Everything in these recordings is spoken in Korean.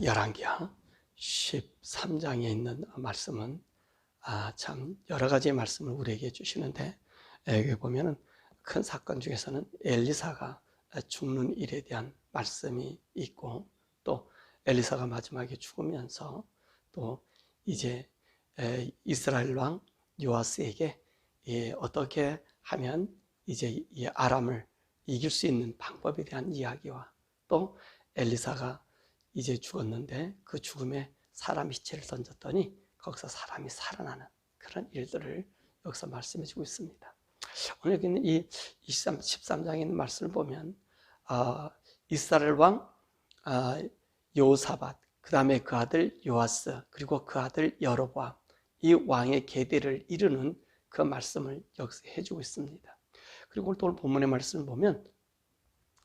열왕기하 13장에 있는 말씀은 참 여러 가지 말씀을 우리에게 주시는데, 여기 보면은 큰 사건 중에서는 엘리사가 죽는 일에 대한 말씀이 있고, 또 엘리사가 마지막에 죽으면서 또 이제 이스라엘 왕 요아스에게 어떻게 하면 이제 이 아람을 이길 수 있는 방법에 대한 이야기와, 또 엘리사가 이제 죽었는데 그 죽음에 사람 시체를 던졌더니 거기서 사람이 살아나는 그런 일들을 여기서 말씀해 주고 있습니다. 오늘 여기 있는 이 13장에 있는 말씀을 보면 이스라엘 왕 여호사밧, 그 다음에 그 아들 요아스, 그리고 그 아들 여로보암, 이 왕의 계대를 이루는 그 말씀을 여기서 해주고 있습니다. 그리고 오늘 본문의 말씀을 보면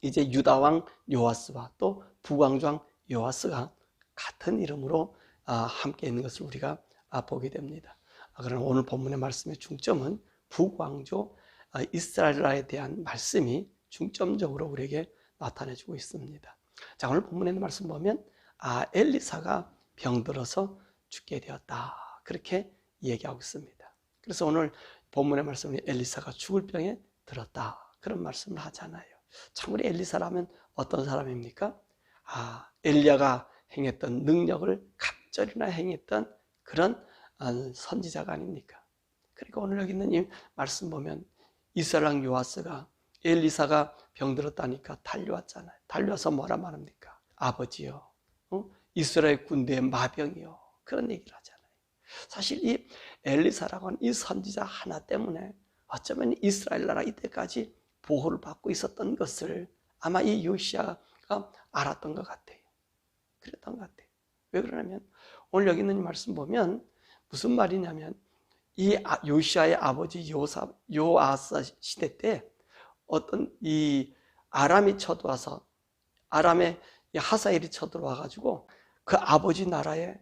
이제 유다 왕 요아스와 또 북왕조 왕 요아스가 같은 이름으로 함께 있는 것을 우리가 보게 됩니다. 그러나 오늘 본문의 말씀의 중점은 북왕조 이스라엘에 대한 말씀이 중점적으로 우리에게 나타내주고 있습니다. 자, 오늘 본문의 말씀 보면 엘리사가 병들어서 죽게 되었다, 그렇게 얘기하고 있습니다. 그래서 오늘 본문의 말씀은 엘리사가 죽을 병에 들었다, 그런 말씀을 하잖아요. 참으로 엘리사라면 어떤 사람입니까? 엘리야가 행했던 능력을 갑절이나 행했던 그런 선지자가 아닙니까? 그러니까 오늘 여기 있는 이 말씀 보면 이스라엘 왕 요아스가 엘리사가 병들었다니까 달려왔잖아요. 달려와서 뭐라 말합니까? 아버지요, 이스라엘 군대의 마병이요, 그런 얘기를 하잖아요. 사실 이 엘리사라고 하는 이 선지자 하나 때문에 어쩌면 이스라엘 나라 이때까지 보호를 받고 있었던 것을 아마 이 요시야가 알았던 것 같아요. 그랬던 것 같아요. 왜 그러냐면 오늘 여기 있는 말씀 보면 무슨 말이냐면 이 요시야의 아버지 요아스 시대 때 어떤 이 아람이 쳐들어와서, 아람의 하사엘이 쳐들어와 가지고 그 아버지 나라에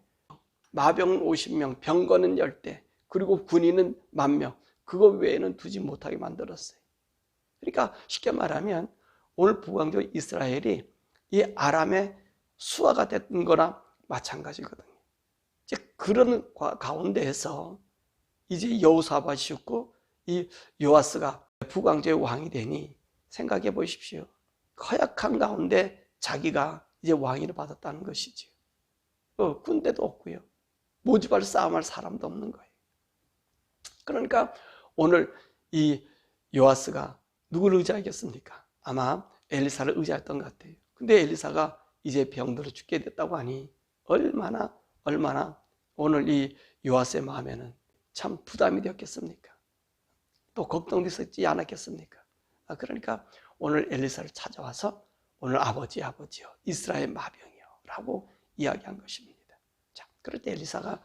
마병 50명, 병거는 10대, 그리고 군인은 10,000명, 그거 외에는 두지 못하게 만들었어요. 그러니까 쉽게 말하면 오늘 북왕조 이스라엘이 이 아람의 수하가 됐던 거나 마찬가지거든요. 이제 그런 가운데에서 이제 여호사밧이었고 이 요아스가 북왕조의 왕이 되니 생각해 보십시오. 허약한 가운데 자기가 이제 왕위를 받았다는 것이죠. 군대도 없고요, 모집할 싸움할 사람도 없는 거예요. 그러니까 오늘 이 요아스가 누구를 의지하겠습니까? 아마 엘리사를 의지했던 것 같아요. 근데 엘리사가 이제 병들어 죽게 됐다고 하니 얼마나 오늘 이 요아스의 마음에는 참 부담이 되었겠습니까? 또 걱정되었지 않았겠습니까? 그러니까 오늘 엘리사를 찾아와서 오늘 아버지요, 이스라엘 마병이요 라고 이야기한 것입니다. 자, 그럴 때 엘리사가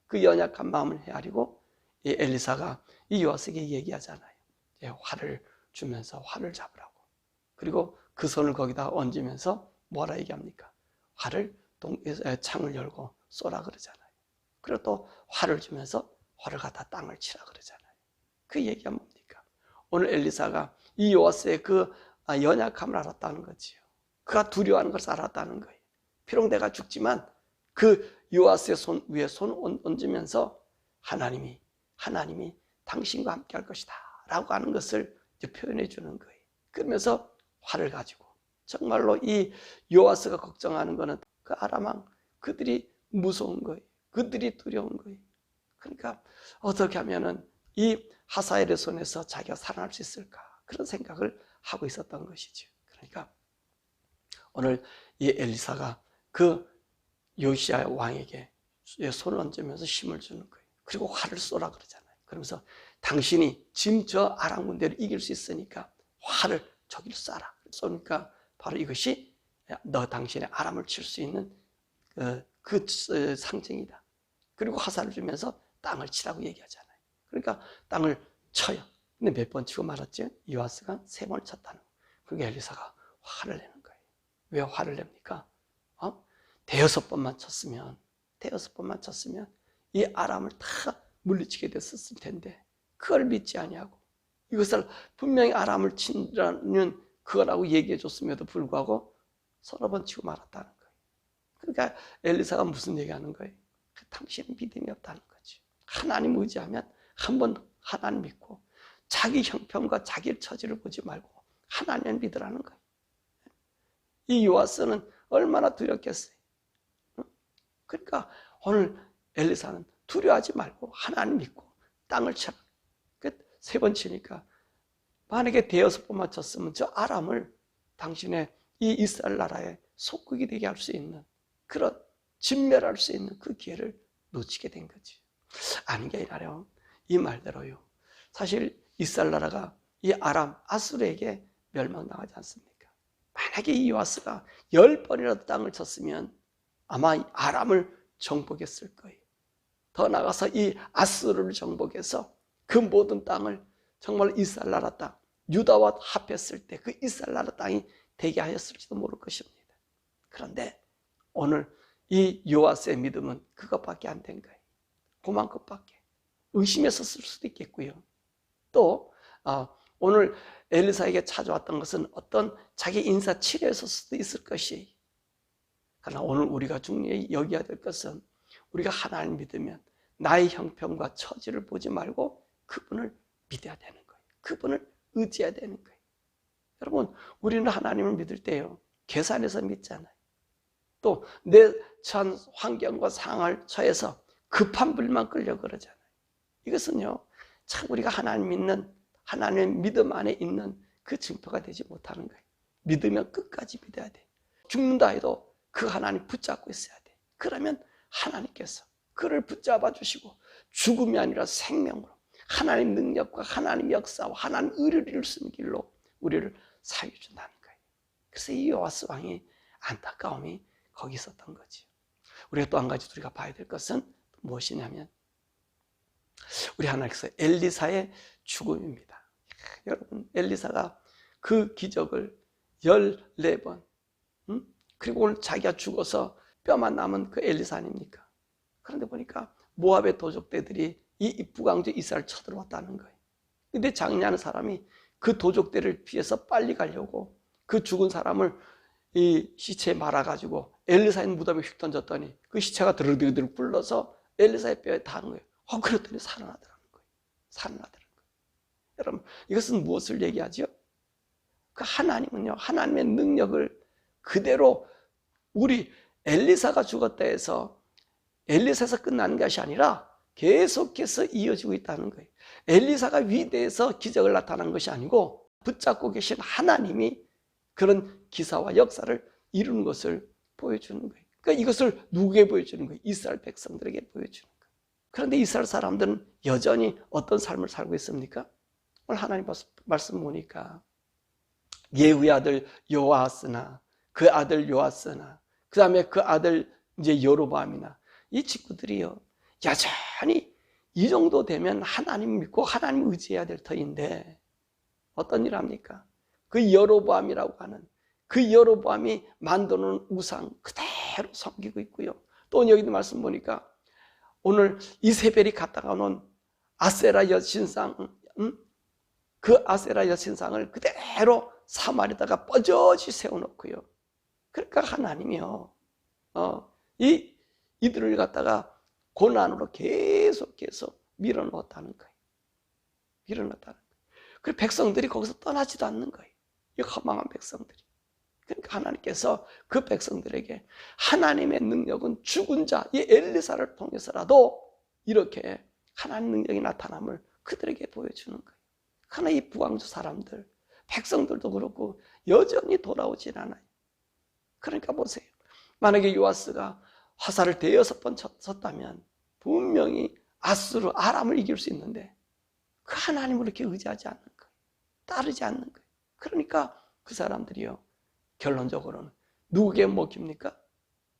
그 연약한 마음을 헤아리고 이 엘리사가 이 요아스에게 얘기하잖아요. 활을 주면서 활을 잡으라고. 그리고 그 손을 거기다 얹으면서 뭐라 얘기합니까? 창을 열고 쏘라 그러잖아요. 그리고 또 활을 주면서 활을 갖다 땅을 치라 그러잖아요. 그 얘기가 뭡니까? 오늘 엘리사가 이 요아스의 그 연약함을 알았다는 거지요. 그가 두려워하는 것을 알았다는 거예요. 비록 내가 죽지만 그 요아스의 손 위에 손 얹으면서 하나님이 당신과 함께 할 것이다 라고 하는 것을 표현해 주는 거예요. 그러면서 활을 가지고, 정말로 이 요아스가 걱정하는 거는 그 아람 왕, 그들이 무서운 거예요. 그들이 두려운 거예요. 그러니까 어떻게 하면은 이 하사엘의 손에서 자기가 살아날 수 있을까, 그런 생각을 하고 있었던 것이죠. 그러니까 오늘 이 엘리사가 그 요시야 왕에게 손을 얹으면서 힘을 주는 거예요. 그리고 활을 쏘라 그러잖아요. 그러면서 당신이 지금 저 아람 군대를 이길 수 있으니까 활을 저기를 쏴라. 쏘니까 바로 이것이 당신의 아람을 칠 수 있는 그 상징이다. 그리고 화살을 주면서 땅을 치라고 얘기하잖아요. 그러니까 땅을 쳐요. 근데 몇 번 치고 말았죠? 요아스가 3번을 쳤다는 거예요. 그게 엘리사가 화를 내는 거예요. 왜 화를 냅니까? 대여섯 번만 쳤으면 이 아람을 다 물리치게 됐었을 텐데 그걸 믿지 아니하고 이것을 분명히 아람을 친다는 그거라고 얘기해 줬음에도 불구하고 서너 번 치고 말았다는 거예요. 그러니까 엘리사가 무슨 얘기하는 거예요? 당신은 믿음이 없다는 거지. 하나님 의지하면 한번 하나님 믿고 자기 형편과 자기 처지를 보지 말고 하나님을 믿으라는 거예요. 이 요아스는 얼마나 두렵겠어요. 그러니까 오늘 엘리사는 두려워하지 말고 하나님 믿고 땅을 쳐라. 세 번 치니까 만약에 대여섯 번 맞췄으면 저 아람을 당신의 이 이스라엘 나라의 속국이 되게 할 수 있는 그런 진멸할 수 있는 그 기회를 놓치게 된 거지. 아닌 게 아니라요. 이 말대로요. 사실 이스라엘 나라가 이 아람 아수르에게 멸망당하지 않습니까? 만약에 이 요아스가 10번이라도 땅을 쳤으면 아마 이 아람을 정복했을 거예요. 더 나아가서 이 아수르를 정복해서 그 모든 땅을 정말 이스라엘 나라 땅, 유다와 합했을 때 그 이스라엘 나라 땅이 되게 하였을지도 모를 것입니다. 그런데 오늘 이 요아스의 믿음은 그것밖에 안 된 거예요. 그만큼밖에. 의심했었을 수도 있겠고요. 또 오늘 엘리사에게 찾아왔던 것은 어떤 자기 인사 치료였을 수도 있을 것이. 그러나 오늘 우리가 중요히 여겨야 될 것은 우리가 하나님 믿으면 나의 형편과 처지를 보지 말고 그분을 믿어야 되는 거예요. 그분을 의지해야 되는 거예요. 여러분, 우리는 하나님을 믿을 때요, 계산해서 믿잖아요. 또 내 처한 환경과 상황을 처해서 급한 불만 끌려 그러잖아요. 이것은요, 참 우리가 하나님 믿는, 하나님의 믿음 안에 있는 그 증표가 되지 못하는 거예요. 믿으면 끝까지 믿어야 돼. 죽는다 해도 그 하나님 붙잡고 있어야 돼. 그러면 하나님께서 그를 붙잡아 주시고 죽음이 아니라 생명으로 하나님 능력과 하나님 역사와 하나님 의를 이룰 수 있는 길로 우리를 사유해 준다는 거예요. 그래서 이 요아스 왕의 안타까움이 거기 있었던 거지. 우리가 또 한 가지 우리가 봐야 될 것은 무엇이냐면 우리 하나님께서 엘리사의 죽음입니다. 여러분, 엘리사가 그 기적을 14번, 그리고 오늘 자기가 죽어서 뼈만 남은 그 엘리사 아닙니까? 그런데 보니까 모압의 도적대들이 이 북왕조 이스라엘 쳐들어왔다는 거예요. 근데 장리하는 사람이 그 도적대를 피해서 빨리 가려고 그 죽은 사람을 이 시체에 말아가지고 엘리사의 무덤에 휙 던졌더니 그 시체가 드르륵 굴러서 엘리사의 뼈에 닿은 거예요. 그랬더니 살아나더라는 거예요. 살아나더라는 거예요. 여러분, 이것은 무엇을 얘기하죠? 그 하나님은요, 하나님의 능력을 그대로 우리 엘리사가 죽었다 해서 엘리사에서 끝나는 것이 아니라 계속해서 이어지고 있다는 거예요. 엘리사가 위대해서 기적을 나타난 것이 아니고 붙잡고 계신 하나님이 그런 기사와 역사를 이루는 것을 보여주는 거예요. 그러니까 이것을 누구에게 보여주는 거예요? 이스라엘 백성들에게 보여주는 거예요. 그런데 이스라엘 사람들은 여전히 어떤 삶을 살고 있습니까? 오늘 하나님 말씀 보니까 예후의 아들 요아스나 그 아들 요아스나 그 다음에 그 아들 이제 여로보암이나 이 친구들이요, 여전히 이 정도 되면 하나님 믿고 하나님 의지해야 될 터인데 어떤 일 합니까? 그 여로보암이라고 하는 그 여로보암이 만드는 우상 그대로 섬기고 있고요. 또 여기도 말씀 보니까 오늘 이세벨이 갖다가 놓은 아세라 여신상, 그 아세라 여신상을 그대로 사마리다가 뻐젓이 세워놓고요. 그러니까 하나님이요, 이들을 갖다가 고난으로 계속해서 밀어넣었다는 거예요. 밀어넣었다는 거예요. 그리고 백성들이 거기서 떠나지도 않는 거예요. 이 허망한 백성들이. 그러니까 하나님께서 그 백성들에게 하나님의 능력은 죽은 자, 이 엘리사를 통해서라도 이렇게 하나님 능력이 나타남을 그들에게 보여주는 거예요. 그러나 이 북왕조 사람들, 백성들도 그렇고 여전히 돌아오질 않아요. 그러니까 보세요. 만약에 요아스가 화살을 대여섯 번 쳤다면 분명히 아수르, 아람을 이길 수 있는데 그 하나님을 이렇게 의지하지 않는 거예요. 따르지 않는 거예요. 그러니까 그 사람들이요, 결론적으로는 누구에게 먹힙니까?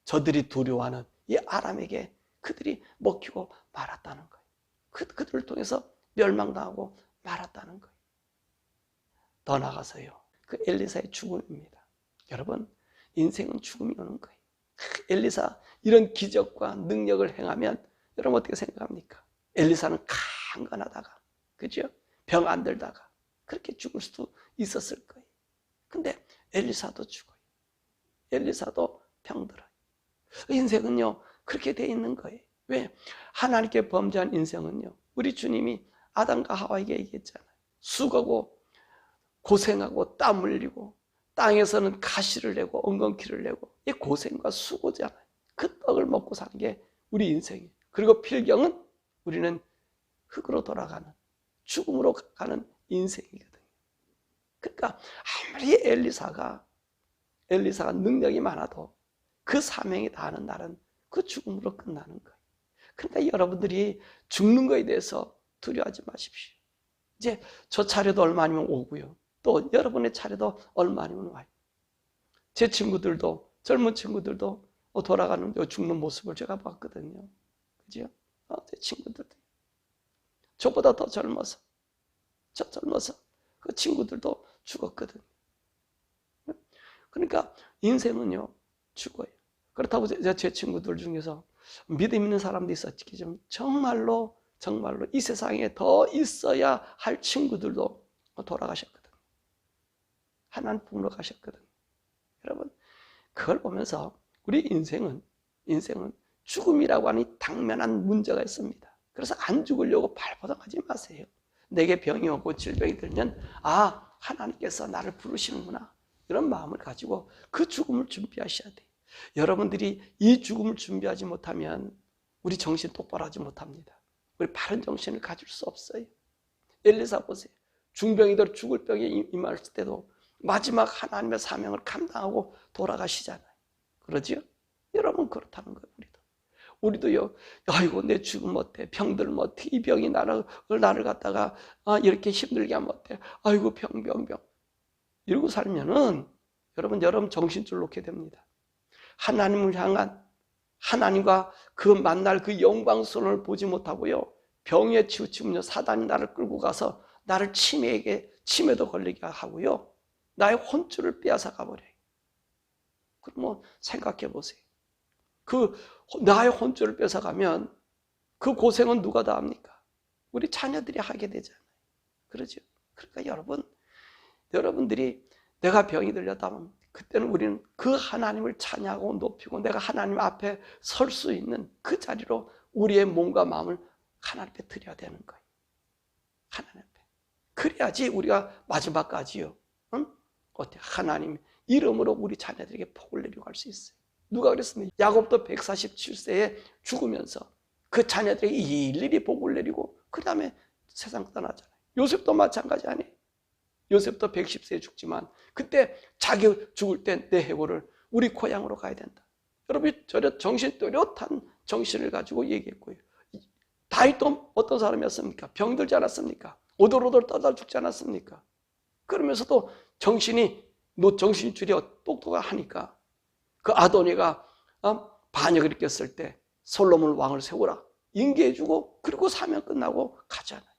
저들이 두려워하는 이 아람에게 그들이 먹히고 말았다는 거예요. 그들을 통해서 멸망당하고 말았다는 거예요. 더 나아가서요, 그 엘리사의 죽음입니다. 여러분, 인생은 죽음이 오는 거예요. 엘리사 이런 기적과 능력을 행하면 여러분 어떻게 생각합니까? 엘리사는 강건하다가, 그죠? 병 안 들다가 그렇게 죽을 수도 있었을 거예요. 근데 엘리사도 죽어요. 엘리사도 병들어요. 인생은요, 그렇게 돼 있는 거예요. 왜? 하나님께 범죄한 인생은요, 우리 주님이 아담과 하와에게 얘기했잖아요. 수고하고 고생하고 땀 흘리고 땅에서는 가시를 내고 엉겅퀴를 내고, 이 고생과 수고잖아요. 그 떡을 먹고 사는 게 우리 인생이에요. 그리고 필경은 우리는 흙으로 돌아가는, 죽음으로 가는 인생이거든요. 그러니까 아무리 엘리사가 능력이 많아도 그 사명이 다하는 날은 그 죽음으로 끝나는 거예요. 그러니까 여러분들이 죽는 거에 대해서 두려워하지 마십시오. 이제 저 차례도 얼마 아니면 오고요. 또 여러분의 차례도 얼마 아니면 와요. 제 친구들도, 젊은 친구들도 돌아가는, 죽는 모습을 제가 봤거든요. 그죠? 제 친구들도. 저보다 더 젊어서 그 친구들도 죽었거든요. 그러니까 인생은요, 죽어요. 그렇다고 제 친구들 중에서 믿음 있는 사람도 있었지만 정말로 이 세상에 더 있어야 할 친구들도 돌아가셨거든요. 하나님 품으로 가셨거든요. 여러분, 그걸 보면서 우리 인생은 죽음이라고 하는 당면한 문제가 있습니다. 그래서 안 죽으려고 발버둥하지 마세요. 내게 병이 오고 질병이 들면 하나님께서 나를 부르시는구나, 이런 마음을 가지고 그 죽음을 준비하셔야 돼요. 여러분들이 이 죽음을 준비하지 못하면 우리 정신 똑바로 하지 못합니다. 우리 바른 정신을 가질 수 없어요. 엘리사 보세요. 중병이들 죽을 병에 임했을 때도 마지막 하나님의 사명을 감당하고 돌아가시잖아요. 그러지요? 여러분, 그렇다는 거예요. 우리도요, 아이고 내 죽음 어때? 병들면 어때? 이 병이 나를 갖다가 이렇게 힘들게 하면 어때? 아이고 병 이러고 살면은 여러분 정신줄 놓게 됩니다. 하나님을 향한, 하나님과 그 만날 그 영광스러움을 보지 못하고요, 병에 치우치면 사단이 나를 끌고 가서 나를 치매도 걸리게 하고요, 나의 혼줄을 빼앗아 가버려요. 그럼 생각해 보세요. 그 나의 혼줄을 뺏어가면 그 고생은 누가 다 합니까? 우리 자녀들이 하게 되잖아요. 그러죠? 그러니까 여러분들이 내가 병이 들렸다면 그때는 우리는 그 하나님을 찬양하고 높이고 내가 하나님 앞에 설 수 있는 그 자리로 우리의 몸과 마음을 하나님 앞에 드려야 되는 거예요. 하나님 앞에. 그래야지 우리가 마지막까지요, 어때? 하나님 이름으로 우리 자녀들에게 복을 내리고 갈 수 있어요. 누가 그랬습니까? 야곱도 147세에 죽으면서 그 자녀들에게 일일이 복을 내리고 그 다음에 세상 떠나잖아요. 요셉도 마찬가지 아니에요? 요셉도 110세에 죽지만 그때 자기 죽을 때 내 해고를 우리 고향으로 가야 된다. 여러분, 정신 또렷한 정신을 가지고 얘기했고요. 다윗도 어떤 사람이었습니까? 병들지 않았습니까? 오돌오돌 떠다 죽지 않았습니까? 그러면서도 정신줄이 똑똑하니까 그 아도니가 반역을 일으켰을 때 솔로몬 왕을 세우라 인계해주고, 그리고 사명 끝나고 가잖아요.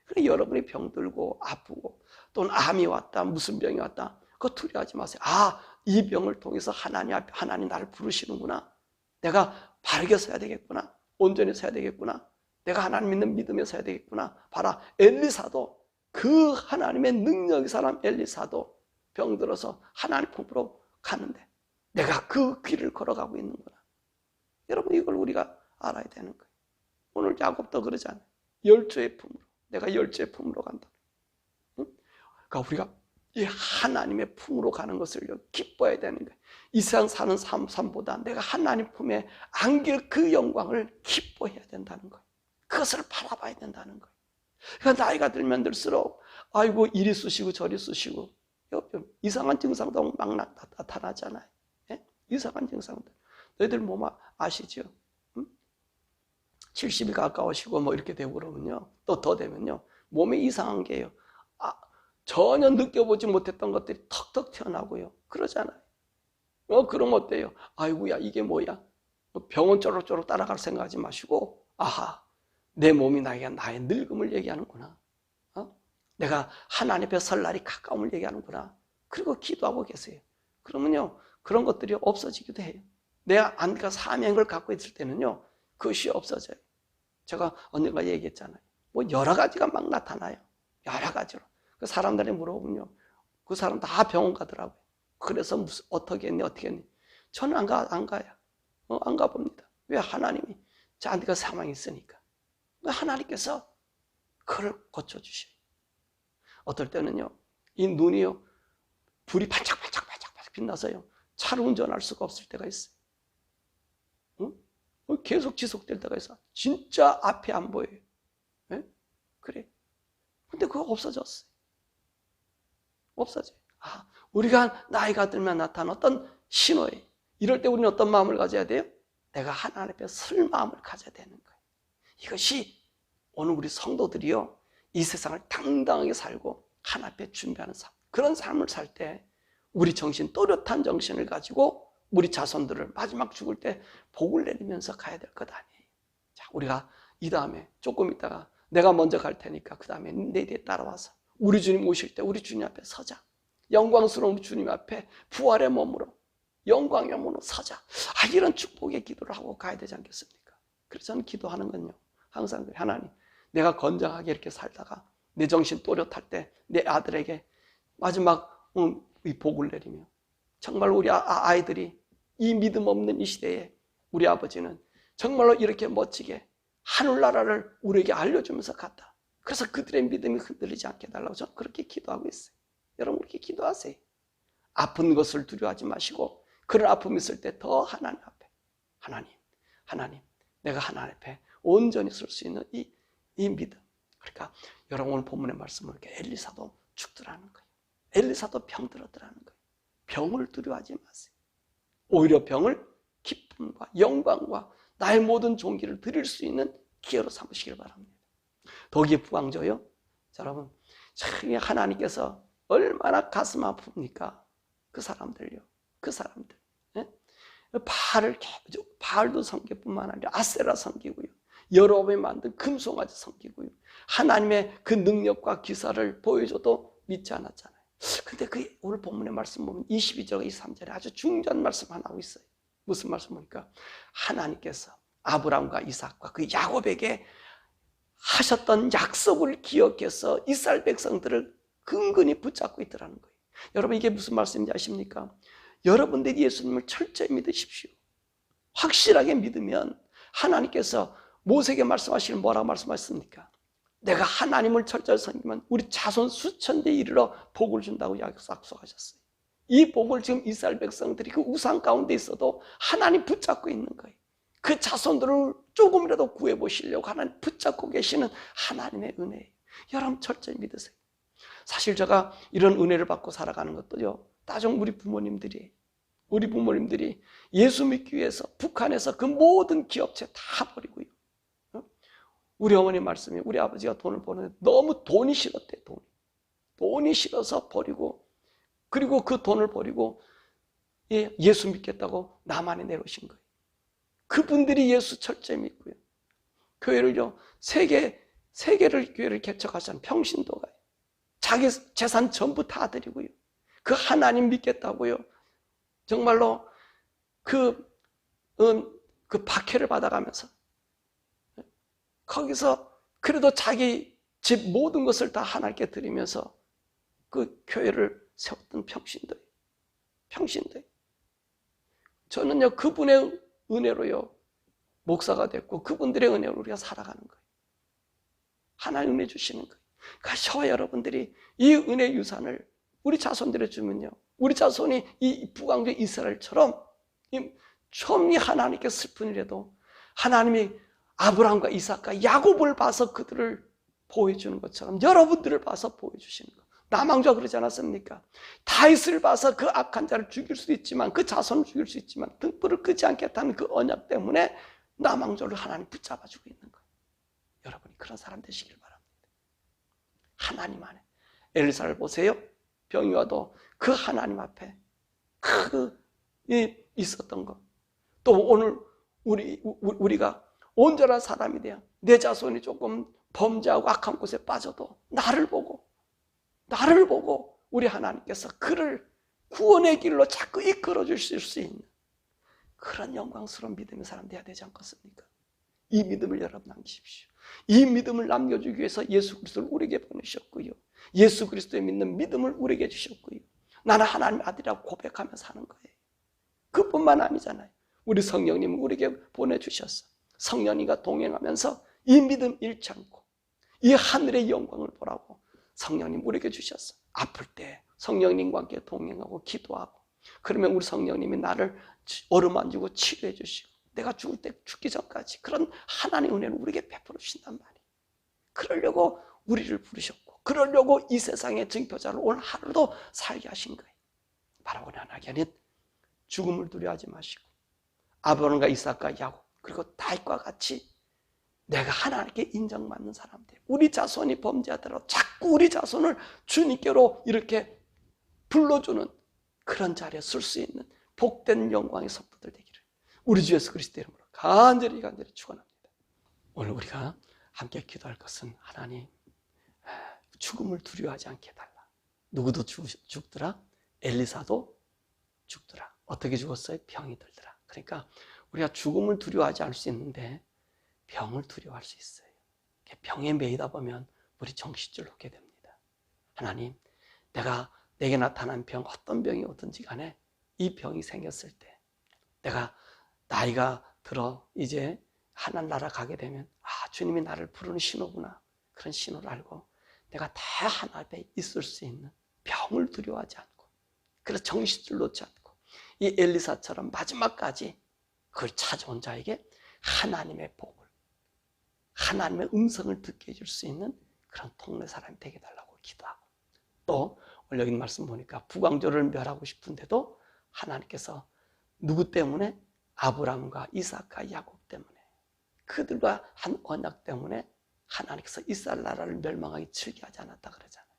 그래, 여러분이 병들고 아프고 또는 암이 왔다, 무슨 병이 왔다, 그거 두려워하지 마세요. 이 병을 통해서 하나님 나를 부르시는구나, 내가 바르게 서야 되겠구나, 온전히 서야 되겠구나, 내가 하나님 믿는 믿음에 서야 되겠구나. 봐라, 엘리사도, 그 하나님의 능력의 사람 엘리사도 병들어서 하나님 품으로 가는데 내가 그 길을 걸어가고 있는구나. 여러분, 이걸 우리가 알아야 되는 거예요. 오늘 야곱도 그러잖아요. 열조의 품으로, 내가 열조의 품으로 간다. 그러니까 우리가 이 하나님의 품으로 가는 것을 기뻐해야 되는 거예요. 이 세상 사는 삶보다 내가 하나님 품에 안길 그 영광을 기뻐해야 된다는 거예요. 그것을 바라봐야 된다는 거예요. 그러니까 나이가 들면 들수록 아이고 이리 쑤시고 저리 쑤시고 이상한 증상도 막 나타나잖아요. 예? 이상한 증상들. 너희들 몸 아시죠? 70이 가까우시고 뭐 이렇게 되고 그러면요, 또 더 되면요, 몸에 이상한 게요, 전혀 느껴보지 못했던 것들이 턱턱 튀어나오고요, 그러잖아요. 그럼 어때요? 아이고야 이게 뭐야? 병원 쪼록쪼록 따라갈 생각하지 마시고, 내 몸이 나의 늙음을 얘기하는구나, 내가 하나님 앞에 설 날이 가까움을 얘기하는구나. 그리고 기도하고 계세요. 그러면요, 그런 것들이 없어지기도 해요. 내가 안가 사명을 갖고 있을 때는요, 그것이 없어져요. 제가 언젠가 얘기했잖아요. 여러 가지가 막 나타나요. 여러 가지로. 그 사람들이 물어보면요, 그 사람 다 병원 가더라고요. 그래서 어떻게 했니? 저는 안 가요. 안 가봅니다. 왜? 하나님이 저한테가 사망이 있으니까. 하나님께서 그걸 고쳐주셔요. 어떨 때는요, 이 눈이요, 불이 반짝반짝반짝 빛나서요, 차를 운전할 수가 없을 때가 있어요. 계속 지속될 때가 있어. 진짜 앞이 안 보여요. 네? 그래. 근데 그거 없어졌어요. 없어져요. 우리가 나이가 들면 나타난 어떤 신호예요. 이럴 때 우리는 어떤 마음을 가져야 돼요? 내가 하나님 앞에 설 마음을 가져야 되는 거예요. 이것이 오늘 우리 성도들이요, 이 세상을 당당하게 살고 하나님 앞에 준비하는 삶, 그런 삶을 살 때 우리 정신, 또렷한 정신을 가지고 우리 자손들을 마지막 죽을 때 복을 내리면서 가야 될 것 아니에요. 자, 우리가 이 다음에 조금 있다가 내가 먼저 갈 테니까 그 다음에 내 뒤에 따라와서 우리 주님 오실 때 우리 주님 앞에 서자. 영광스러운 우리 주님 앞에 부활의 몸으로, 영광의 몸으로 서자. 이런 축복의 기도를 하고 가야 되지 않겠습니까? 그래서 저는 기도하는 건요, 항상 하나님, 내가 건강하게 이렇게 살다가 내 정신 또렷할 때 내 아들에게 마지막 이 복을 내리며, 정말 우리 아이들이 이 믿음 없는 이 시대에 우리 아버지는 정말로 이렇게 멋지게 하늘나라를 우리에게 알려주면서 갔다. 그래서 그들의 믿음이 흔들리지 않게 해달라고 저는 그렇게 기도하고 있어요. 여러분, 그렇게 기도하세요. 아픈 것을 두려워하지 마시고 그런 아픔이 있을 때 더 하나님 앞에, 하나님, 내가 하나님 앞에 온전히 설 수 있는 이 믿음. 그러니까 여러분, 오늘 본문의 말씀을 이렇게 엘리사도 죽더라는 거예요. 엘리사도 병들었더라는 거예요. 병을 두려워하지 마세요. 오히려 병을 기쁨과 영광과 나의 모든 존귀를 드릴 수 있는 기회로 삼으시길 바랍니다. 거기에 부왕조요, 여러분, 참 하나님께서 얼마나 가슴 아픕니까? 그 사람들요, 그 사람들. 예? 바알도 섬기뿐만 아니라 아세라 섬기고요, 여러분이 만든 금송아지 섬기고요, 하나님의 그 능력과 기사를 보여줘도 믿지 않았잖아요. 근데 그 오늘 본문의 말씀 보면 22절, 23절에 아주 중요한 말씀 하나 하고 있어요. 무슨 말씀 보니까 하나님께서 아브라함과 이삭과 그 야곱에게 하셨던 약속을 기억해서 이스라엘 백성들을 근근히 붙잡고 있더라는 거예요. 여러분, 이게 무슨 말씀인지 아십니까? 여러분들이 예수님을 철저히 믿으십시오. 확실하게 믿으면 하나님께서 모세에게 말씀하시는 뭐라고 말씀하셨습니까? 내가 하나님을 철저히 섬기면 우리 자손 수천 대 이르러 복을 준다고 약속하셨어요. 이 복을 지금 이스라엘 백성들이 그 우상 가운데 있어도 하나님 붙잡고 있는 거예요. 그 자손들을 조금이라도 구해보시려고 하나님 붙잡고 계시는 하나님의 은혜예요. 여러분, 철저히 믿으세요. 사실 제가 이런 은혜를 받고 살아가는 것도요, 따정 우리 부모님들이 예수 믿기 위해서 북한에서 그 모든 기업체 다 버리고요, 우리 어머니 말씀이 우리 아버지가 돈을 버는데 너무 돈이 싫었대. 돈이 싫어서 버리고, 그리고 그 돈을 버리고 예수 믿겠다고 남한에 내려오신 거예요. 그분들이 예수 철저히 믿고요, 교회를요, 교회를 개척하시는 평신도가요, 자기 재산 전부 다 드리고요, 그 하나님 믿겠다고요, 정말로 그 박해를 받아가면서 거기서 그래도 자기 집 모든 것을 다 하나님께 드리면서 그 교회를 세웠던 평신도예요. 저는요, 그분의 은혜로요, 목사가 됐고 그분들의 은혜로 우리가 살아가는 거예요. 하나님 은혜 주시는 거예요. 그러니까 저와 여러분들이 이 은혜 유산을 우리 자손들에 주면요, 우리 자손이 이 북왕조 이스라엘처럼 처음이 하나님께 슬픈 일에도 하나님이 아브라함과 이삭과 야곱을 봐서 그들을 보호해주는 것처럼 여러분들을 봐서 보호해주시는 것. 남왕조가 그러지 않았습니까? 다윗을 봐서 그 악한 자를 죽일 수도 있지만, 그 자손을 죽일 수 있지만 등불을 끄지 않겠다는 그 언약 때문에 남왕조를 하나님 붙잡아주고 있는 거예요. 여러분이 그런 사람 되시길 바랍니다. 하나님 안에. 엘리사를 보세요. 병이 와도 그 하나님 앞에 있었던 것. 또 오늘 우리가 온전한 사람이 돼야 내 자손이 조금 범죄하고 악한 곳에 빠져도 나를 보고 우리 하나님께서 그를 구원의 길로 자꾸 이끌어 주실 수 있는 그런 영광스러운 믿음의 사람 되어야 되지 않겠습니까? 이 믿음을 여러분 남기십시오. 이 믿음을 남겨주기 위해서 예수 그리스도를 우리에게 보내셨고요, 예수 그리스도의 믿는 믿음을 우리에게 주셨고요, 나는 하나님의 아들이라고 고백하며 사는 거예요. 그뿐만 아니잖아요. 우리 성령님 우리에게 보내주셨어. 성령님과 동행하면서 이 믿음 잃지 않고 이 하늘의 영광을 보라고 성령님 우리에게 주셨어. 아플 때 성령님과 함께 동행하고 기도하고, 그러면 우리 성령님이 나를 어루만지고 치료해 주시고 내가 죽을 때 죽기 전까지 그런 하나님의 은혜를 우리에게 베풀어 주신단 말이에요. 그러려고 우리를 부르셨고, 그러려고 이 세상의 증표자를 오늘 하루도 살게 하신 거예요. 바로 우리 하나님은 죽음을 두려워하지 마시고 아브라함과 이삭과 야곱 그리고 다윗과 같이 내가 하나님께 인정받는 사람들, 우리 자손이 범죄하더라도 자꾸 우리 자손을 주님께로 이렇게 불러주는 그런 자리에 쓸 수 있는 복된 영광의 성도들 되기를 우리 주 예수 그리스도 이름으로 간절히 축원합니다. 오늘 우리가 함께 기도할 것은, 하나님 죽음을 두려워하지 않게 해달라. 누구도 죽더라. 엘리사도 죽더라. 어떻게 죽었어요? 병이 들더라. 그러니까 우리가 죽음을 두려워하지 않을 수 있는데 병을 두려워할 수 있어요. 병에 매이다 보면 우리 정신줄 놓게 됩니다. 하나님, 내게 나타난 병, 어떤 병이 오든지 간에 이 병이 생겼을 때, 내가 나이가 들어 이제 하나님 나라 가게 되면 주님이 나를 부르는 신호구나, 그런 신호를 알고 내가 다 하나 앞에 있을 수 있는, 병을 두려워하지 않고, 그래서 정신줄 놓지 않고 이 엘리사처럼 마지막까지 그걸 찾아온 자에게 하나님의 복을, 하나님의 음성을 듣게 해줄 수 있는 그런 동네 사람이 되게 해달라고 기도하고, 또 오늘 여기 말씀 보니까 북왕조를 멸하고 싶은데도 하나님께서 누구 때문에? 아브라함과 이삭과 야곱 때문에, 그들과 한 언약 때문에 하나님께서 이스라엘 나라를 멸망하기 즐겨 하지 않았다 그러잖아요.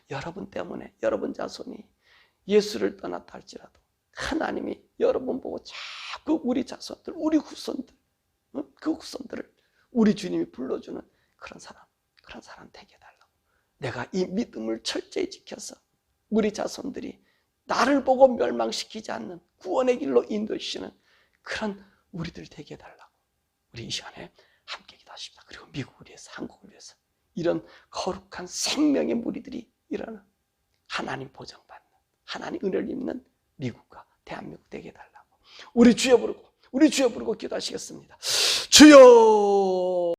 여러분 때문에, 여러분 자손이 예수를 떠났다 할지라도 하나님이 여러분 보고 자꾸 우리 자손들, 우리 후손들, 그 후손들을 우리 주님이 불러주는 그런 사람 되게 해달라고. 내가 이 믿음을 철저히 지켜서 우리 자손들이 나를 보고 멸망시키지 않는 구원의 길로 인도해주시는 그런 우리들 되게 해달라고 우리 이 시간에 함께 기도하십시다. 그리고 미국을 위해서, 한국을 위해서 이런 거룩한 생명의 무리들이 일어나는, 하나님 보장받는, 하나님 은혜를 입는 미국과 대한민국 되게 해달라고 우리 주여 부르고 기도하시겠습니다. 주여!